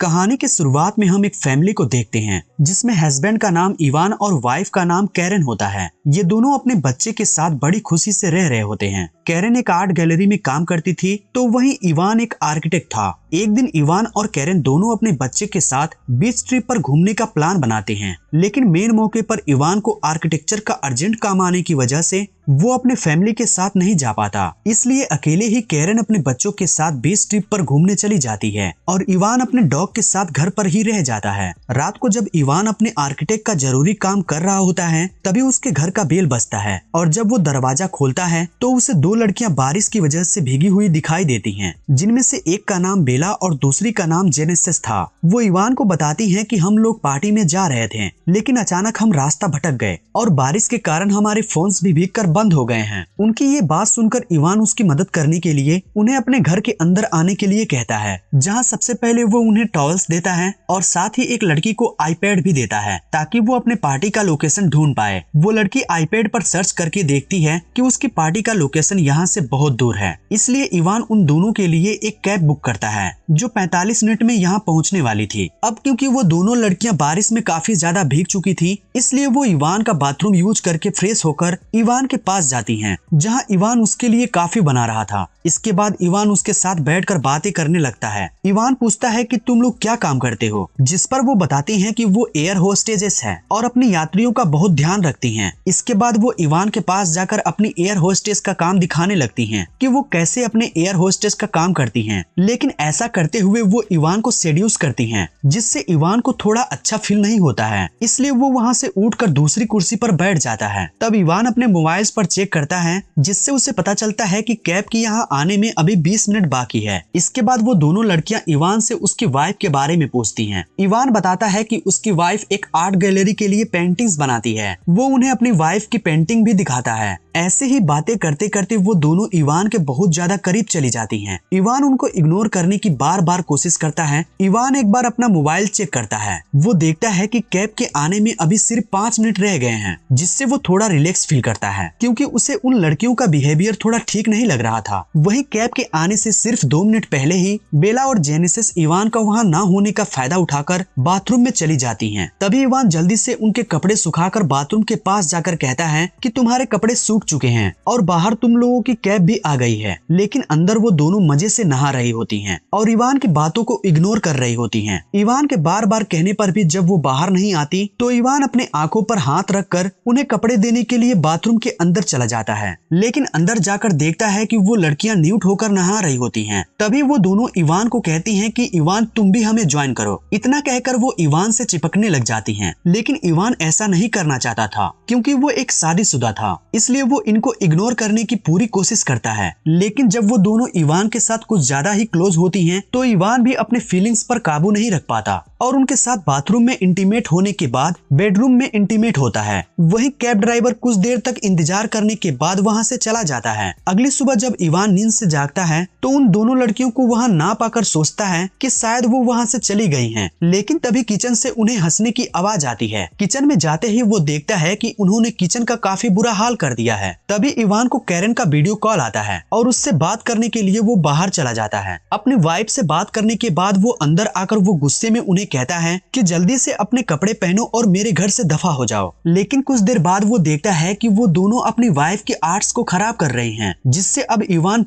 कहानी के शुरुआत में हम एक फैमिली को देखते हैं जिसमें हस्बैंड का नाम इवान और वाइफ का नाम कैरन होता है। ये दोनों अपने बच्चे के साथ बड़ी खुशी से रह रहे होते हैं। कैरन एक आर्ट गैलरी में काम करती थी तो वहीं इवान एक आर्किटेक्ट था। एक दिन इवान और कैरन दोनों अपने बच्चे के साथ बीच ट्रिप पर घूमने का प्लान बनाते हैं, लेकिन मेन मौके पर इवान को आर्किटेक्चर का अर्जेंट काम आने की वजह से वो अपने फैमिली के साथ नहीं जा पाता। इसलिए अकेले ही कैरन अपने बच्चों के साथ बीच ट्रिप पर घूमने चली जाती है और इवान अपने डॉग के साथ घर पर ही रह जाता है। रात को जब इवान अपने आर्किटेक्ट का जरूरी काम कर रहा होता है तभी उसके घर का बेल बजता है और जब वो दरवाजा खोलता है तो उसे दो लड़कियां बारिश की वजह से भीगी हुई दिखाई देती हैं, जिनमें से एक का नाम बेला और दूसरी का नाम जेनेसिस था। वो इवान को बताती हैं कि हम लोग पार्टी में जा रहे थे, लेकिन अचानक हम रास्ता भटक गए और बारिश के कारण हमारे फोन्स भी भीगकर बंद हो गए हैं। उनकी ये बात सुनकर इवान उसकी मदद करने के लिए उन्हें अपने घर के अंदर आने के लिए कहता है, जहां सबसे पहले वो उन्हें टॉवल्स देता है और साथ ही एक लड़की को आईपैड भी देता है ताकि वो अपने पार्टी का लोकेशन ढूंढ पाए। वो लड़की आईपैड पर सर्च करके देखती है कि उसकी पार्टी का लोकेशन यहाँ से बहुत दूर है, इसलिए इवान उन दोनों के लिए एक कैब बुक करता है जो 45 मिनट में यहाँ पहुँचने वाली थी। अब क्योंकि वो दोनों लड़कियां बारिश में काफी ज्यादा भीग चुकी थी, इसलिए वो इवान का बाथरूम यूज करके फ्रेश होकर इवान के पास जाती हैं, जहां इवान उसके लिए काफी बना रहा था। इसके बाद इवान उसके साथ बैठकर बातें करने लगता है। इवान पूछता है कि तुम लोग क्या काम करते हो, जिस पर वो बताती हैं कि वो एयर होस्टेजेस है और अपने यात्रियों का बहुत ध्यान रखती हैं। इसके बाद वो इवान के पास जाकर अपनी एयर होस्टेस का काम दिखाने लगती हैं कि वो कैसे अपने एयर होस्टेस का काम करती हैं, लेकिन ऐसा करते हुए वो इवान को सेड्यूस करती हैं, जिससे इवान को थोड़ा अच्छा फील नहीं होता है। इसलिए वो वहाँ से उठकर दूसरी कुर्सी पर बैठ जाता है। तब इवान अपने मोबाइल पर चेक करता है, जिससे उसे पता चलता है कि कैब की यहाँ आने में अभी 20 मिनट बाकी है। इसके बाद वो दोनों लड़कियां इवान से उसकी वाइफ के बारे में पूछती हैं। इवान बताता है कि उसकी वाइफ एक आर्ट गैलरी के लिए पेंटिंग्स बनाती है। वो उन्हें अपनी वाइफ की पेंटिंग भी दिखाता है। ऐसे ही बातें करते करते वो दोनों इवान के बहुत ज्यादा करीब चली जाती हैं। इवान उनको इग्नोर करने की बार बार कोशिश करता है। इवान एक बार अपना मोबाइल चेक करता है। वो देखता है कि कैब के आने में अभी सिर्फ 5 मिनट रह गए हैं, जिससे वो थोड़ा रिलैक्स फील करता है, क्योंकि उसे उन लड़कियों का बिहेवियर थोड़ा ठीक नहीं लग रहा था। वहीं कैब के आने से सिर्फ 2 मिनट पहले ही बेला और जेनेसिस इवान का वहाँ ना होने का फायदा उठाकर बाथरूम में चली जाती हैं। तभी इवान जल्दी से उनके कपड़े सुखाकर बाथरूम के पास जाकर कहता है कि तुम्हारे कपड़े सूख चुके हैं और बाहर तुम लोगों की कैब भी आ गई है। लेकिन अंदर वो दोनों मजे से नहा रही होती हैं और इवान की बातों को इग्नोर कर रही होती हैं। इवान के बार बार कहने पर भी जब वो बाहर नहीं आती तो इवान अपने आंखों पर हाथ रखकर उन्हें कपड़े देने के लिए बाथरूम के अंदर चला जाता है, लेकिन अंदर जाकर देखता है कि वो लड़कियां न्यूड होकर नहा रही होती हैं। तभी वो दोनों इवान को कहती हैं कि इवान तुम भी हमें ज्वाइन करो। इतना कहकर वो इवान से चिपकने लग जाती हैं, लेकिन इवान ऐसा नहीं करना चाहता था क्योंकि वो एक शादीशुदा था। इसलिए वो इनको इग्नोर करने की पूरी कोशिश करता है। लेकिन जब वो दोनों इवान के साथ कुछ ज्यादा ही क्लोज होती हैं तो इवान भी अपने फीलिंग्स पर काबू नहीं रख पाता और उनके साथ बाथरूम में इंटीमेट होने के बाद बेडरूम में इंटीमेट होता है। वहीं कैब ड्राइवर कुछ देर तक इंतजार करने के बाद वहां से चला जाता है। अगली सुबह जब इवान नींद से जागता है तो उन दोनों लड़कियों को वहां ना पाकर सोचता है कि शायद वो वहां से चली गई हैं। लेकिन तभी किचन से उन्हें हंसने की आवाज आती है। किचन में जाते ही वो देखता है कि उन्होंने किचन का काफी बुरा हाल कर दिया है। तभी इवान को कैरन का वीडियो कॉल आता है और उससे बात करने के लिए वो बाहर चला जाता है। अपनी वाइफ से बात करने के बाद वो अंदर आकर वो गुस्से में उन्हें कहता है कि जल्दी से अपने कपड़े पहनो और मेरे घर से दफा हो जाओ। लेकिन कुछ देर बाद वो देखता है कि वो दोनों अपनी वाइफ के आर्ट्स को खराब कर रही हैं, जिससे अब इवान